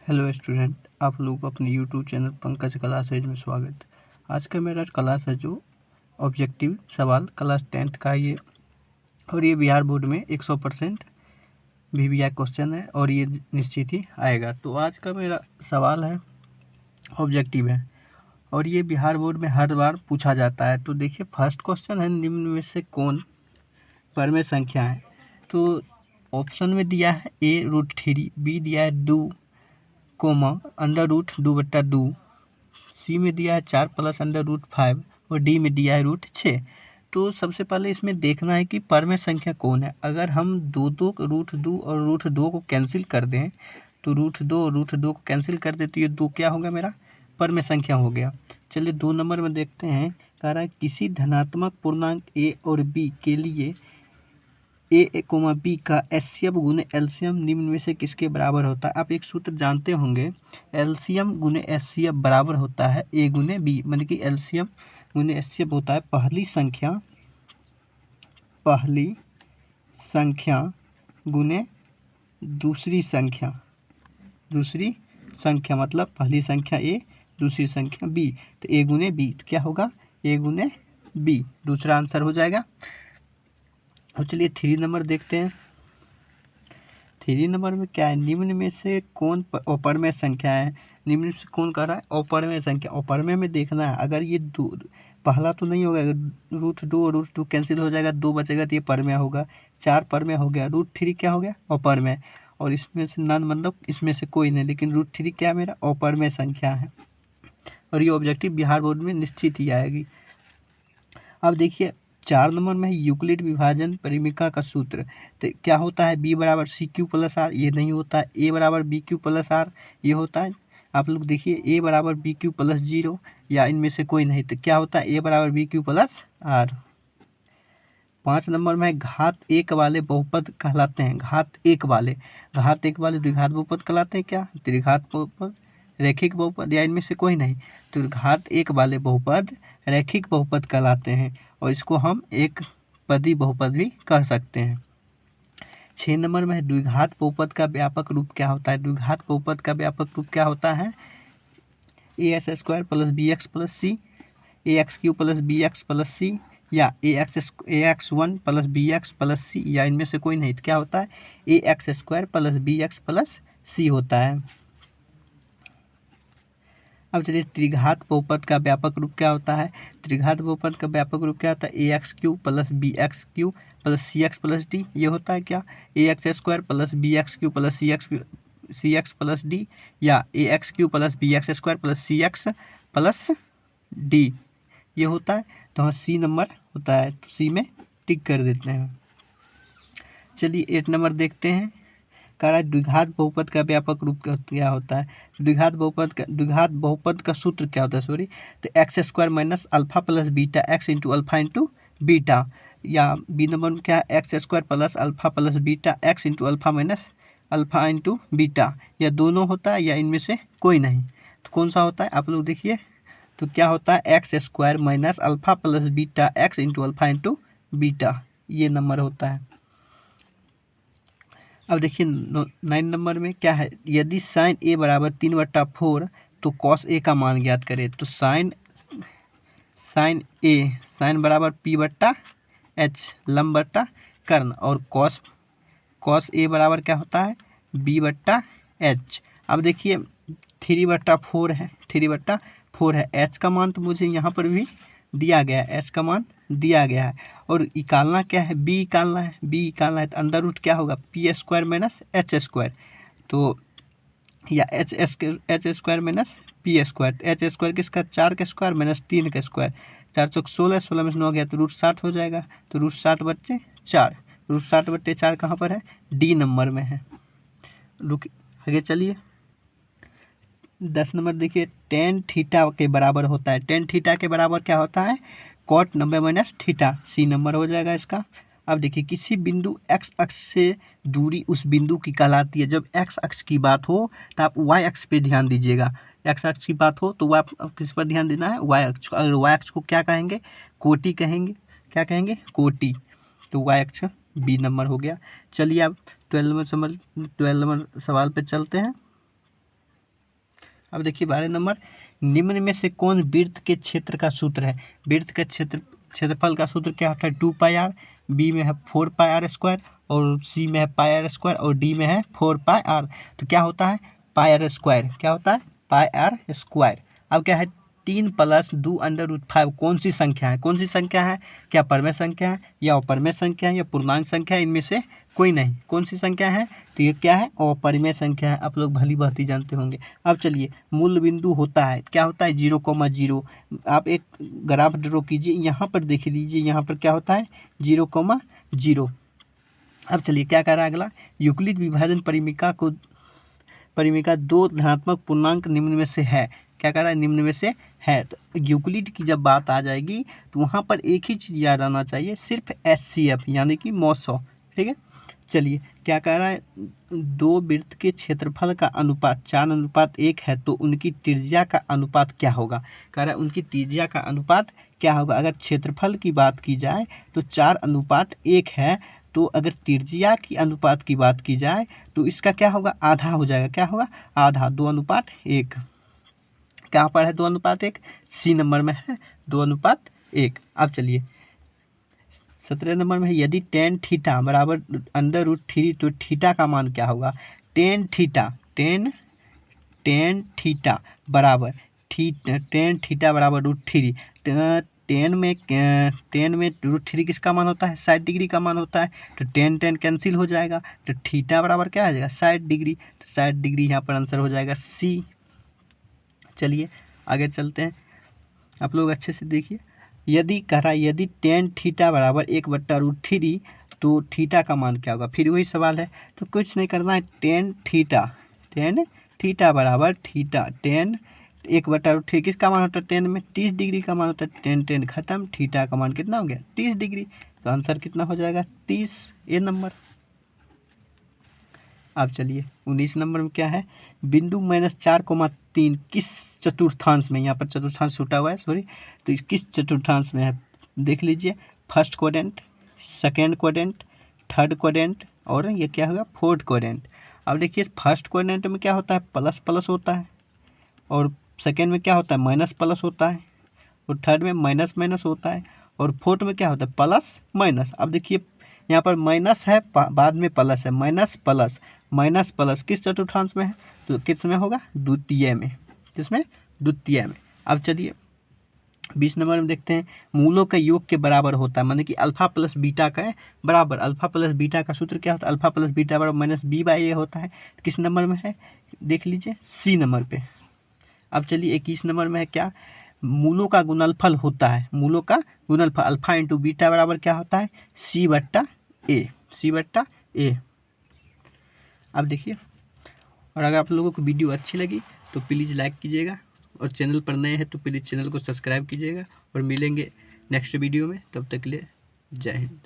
Hello student, आप लोग को अपने यूट्यूब चैनल पंकज क्लासेज में स्वागत। आज का मेरा क्लास है जो ऑब्जेक्टिव सवाल क्लास 10th का ये, और ये बिहार बोर्ड में 100% VBI क्वेश्चन है और ये निश्चित ही आएगा। तो आज का मेरा सवाल है ऑब्जेक्टिव है और ये बिहार बोर्ड में हर बार पूछा जाता है। तो देखिए, फर्स्ट क्वेश्चन है निम्न में से कौन परमेय संख्या है। तो ऑप्शन में दिया है A√3, बी दिया है 2, √2/2, सी में दिया है 4 + √5 और डी में दिया है √6। तो सबसे पहले इसमें देखना है कि परमेय संख्या कौन है। अगर हम दो √2 और √2 को कैंसिल कर दें तो √2 और √2 को कैंसिल कर दे तो ये 2 क्या होगा, मेरा परमेय संख्या हो गया। चलिए 2 नंबर में देखते हैं। कह रहा है किसी धनात्मक पूर्णांक a और b के लिए a, b का एचसीएफ गुने एलसीएम निम्न में से किसके बराबर होता है। आप एक सूत्र जानते होंगे, एलसीएम गुने एचसीएफ बराबर होता है a गुने b, मतलब कि एलसीएम गुने एचसीएफ होता है पहली संख्या गुने दूसरी संख्या मतलब पहली संख्या a, दूसरी संख्या b, तो a गुने b, तो क्या होगा a गुने b, दूसरा आंसर हो जाएगा। और चलिए 3 नंबर देखते हैं। 3 नंबर में क्या है, निम्न में से कौन अपरमेय संख्या है। निम्न में से कौन कह रहा है अपरमेय संख्या। अपरमेय में देखना है, अगर ये दो पहला तो नहीं होगा, √2 और √2 कैंसिल हो जाएगा, 2 बचेगा तो ये परमेय होगा। 4 परमेय हो गया, √3 क्या हो गया अपरमेय, और इसमें से नन मतलब इसमें से कोई नहीं, लेकिन √3 क्या मेरा अपरमेय संख्या है और ये ऑब्जेक्टिव बिहार बोर्ड में निश्चित ही आएगी। अब देखिए 4 नंबर में है यूक्लिड विभाजन परिमिका का सूत्र। तो क्या होता है, b = CQ + R, ये नहीं होता है। a = BQ + R, ये होता है। आप लोग देखिए a = BQ + 0 या इनमें से कोई नहीं, तो क्या होता है a = BQ + R। 5 नंबर में घात 1 वाले बहुपद कहलाते हैं। घात 1 वाले द्विघात बहुपद कहलाते हैं। क्या त्रिघात बहुपद, रैखिक बहुपद या इनमें से कोई नहीं, तो घात 1 वाले बहुपद रैखिक बहुपद कहलाते हैं और इसको हम एक पदी बहुपद भी कह सकते हैं। 6 नंबर में है द्विघात बहुपद का व्यापक रूप क्या होता है। द्विघात बहुपद का व्यापक रूप क्या होता है, ax² + bx + c, ax³ + bx + c या ax1 + bx + c या इनमें से कोई नहीं, तो क्या होता है ax² + bx + c होता है। अब चलिए त्रिघात बहुपद का व्यापक रूप क्या होता है। त्रिघात बहुपद का व्यापक रूप क्या होता है, ax³ + bx³ + cx + d, ये होता है क्या ax² + bx³ + cx + d या ax³ + bx² + cx + d, ये होता है। तो हाँ C नंबर होता है, तो C में टिक कर देते हैं। चलिए 8 नंबर देखते हैं। कह रहा है द्विघात बहुपद का व्यापक रूप क्या होता है। द्विघात बहुपद का सूत्र क्या होता है, सॉरी, तो x² - α + beta x × alpha × beta, या बी नंबर में क्या है x² + α + beta x × alpha × beta, या दोनों होता है या इनमें से कोई नहीं, तो कौन सा होता है आप लोग देखिए। तो क्या होता है x² - α + beta x × alpha × beta, ये नंबर होता है। अब देखिए 9 नंबर में क्या है, यदि sin a = 3/4 तो cos a का मान ज्ञात करें। तो sin बराबर p/h लंब बट्टा कर्ण, और cos a बराबर क्या होता है b/h। अब देखिए 3/4 है, 3/4 है, h का मान तो मुझे यहाँ पर भी दिया गया है, h का मान दिया गया है, और निकालना क्या है b निकालना है, तो अंदर रूट क्या होगा p² - h², तो या h² - p², h² किसका 4 का स्क्वायर माइनस 3 का स्क्वायर, 4 × 16, 16 में से 9 गया तो √60 हो जाएगा, तो √60/4, √60/4 कहाँ पर है डी नंबर में है। रुक आगे चलिए 10 नंबर देखिए, tan थीटा के बराबर होता है। tan थीटा के बराबर क्या होता है cot 90 - थीटा, सी नंबर हो जाएगा इसका। अब देखिए किसी बिंदु x अक्ष से दूरी उस बिंदु की कहलाती है। जब x अक्ष की बात हो तो आप y अक्ष पे ध्यान दीजिएगा, x अक्ष की बात हो तो आप किस पर ध्यान देना है y अक्ष। अगर y अक्ष को क्या कहेंगे कोटि कहेंगे, क्या कहेंगे कोटि, तो y अक्ष बी नंबर हो गया। चलिए अब 12 नंबर सवाल पे चलते हैं। अब देखिए 12 नंबर, निम्न में से कौन वृत्त के क्षेत्र का सूत्र है? वृत्त का क्षेत्रफल का सूत्र क्या होता है? 2πr, बी में है 4πr², और सी में है πr² और डी में है 4πr। तो क्या होता है? πr²। क्या होता है? πr²। अब क्या है? 3 + 2√5 कौन सी संख्या है? कौन सी संख्या है? क्या परमेय संख्या है या अपरमेय संख्या है या पूर्णांक संख्या है? इनमें से कोई नहीं। कौन सी संख्या है? तो ये क्या है? अपरिमेय संख्या है। आप लोग भली भांति जानते होंगे। अब चलिए, मूल बिंदु होता है, क्या होता है? 0,0। आप एक ग्राफ ड्रॉ कीजिए, यहाँ पर देख लीजिए, यहाँ पर क्या होता है? 0,0। अब चलिए क्या कर रहा है अगला, यूक्लिड विभाजन परिमिका 2 धनात्मक पूर्णांक निम्न में से है। क्या कह रहा है? निम्न में से है। तो यूक्लिड की जब बात आ जाएगी तो वहाँ पर एक ही चीज़ याद आना चाहिए, सिर्फ SCF यानी कि मौसौ। ठीक है, चलिए क्या कह रहा है, 2 वृत्त के क्षेत्रफल का अनुपात 4:1 है तो उनकी त्रिज्या का अनुपात क्या होगा? कह रहा है उनकी त्रिज्या का अनुपात क्या होगा? अगर क्षेत्रफल की बात की जाए तो 4:1 है, तो अगर त्रिज्या की अनुपात की बात की जाए तो इसका क्या होगा? आधा हो जाएगा। क्या होगा? आधा। 2:1। कहाँ पर है 2:1? सी नंबर में है 2:1। अब चलिए 17 नंबर में है, यदि tan थीटा बराबर √3 तो थीटा का मान क्या होगा? tan थीटा बराबर √3। टेन में √3 किसका मान होता है? 60 डिग्री का मान होता है। तो tan कैंसिल हो जाएगा, तो थीटा बराबर क्या आ जाएगा? 60 डिग्री। तो 60 डिग्री यहाँ पर आंसर हो जाएगा सी। चलिए आगे चलते हैं, आप लोग अच्छे से देखिए। यदि कह रहा है यदि tan थीटा बराबर 1/√3 तो थीटा का मान क्या होगा? फिर वही सवाल है, तो कुछ नहीं करना है। tan थीटा बराबर tan 1/√3 किसका मान होता है? tan में 30 डिग्री का मान होता है। tan खत्म, थीटा का मान कितना हो गया? 30 डिग्री। तो आंसर कितना हो जाएगा? 30 ए नंबर। अब चलिए 19 नंबर में क्या है, बिंदु -4,3 किस चतुर्थांश में? यहाँ पर चतुर्थांश छूटा हुआ है, सॉरी। तो इस किस चतुर्थांश में है देख लीजिए, first quadrant, second quadrant, third quadrant और ये क्या होगा? Fourth quadrant. अब देखिए फर्स्ट क्वाड्रेंट में क्या होता है? प्लस प्लस होता है, और सेकेंड में क्या होता है? माइनस प्लस होता है, और थर्ड में माइनस माइनस होता है, और फोर्थ में क्या होता है? Plus minus. अब देखिए यहाँ पर माइनस है, बाद में प्लस है, माइनस प्लस किस चतुर्थांश में है? तो किस में होगा? द्वितीय में। किसमें? द्वितीय में। अब चलिए 20 नंबर में देखते हैं, मूलों का योग के बराबर होता है, माने कि अल्फा प्लस बीटा का बराबर। अल्फा प्लस बीटा का सूत्र क्या होता है? अल्फा प्लस बीटा बराबर -b/a होता है। किस नंबर में है? देख लीजिए सी नंबर पे। अब चलिए 21 नंबर में है क्या, मूलों का गुणनफल होता है। मूलों का गुणनफल अल्फा इंटू बीटा बराबर क्या होता है? c/a। अब देखिए, और अगर आप लोगों को वीडियो अच्छी लगी तो प्लीज़ लाइक कीजिएगा, और चैनल पर नए हैं तो प्लीज़ चैनल को सब्सक्राइब कीजिएगा, और मिलेंगे नेक्स्ट वीडियो में। तब तक के लिए जय हिंद।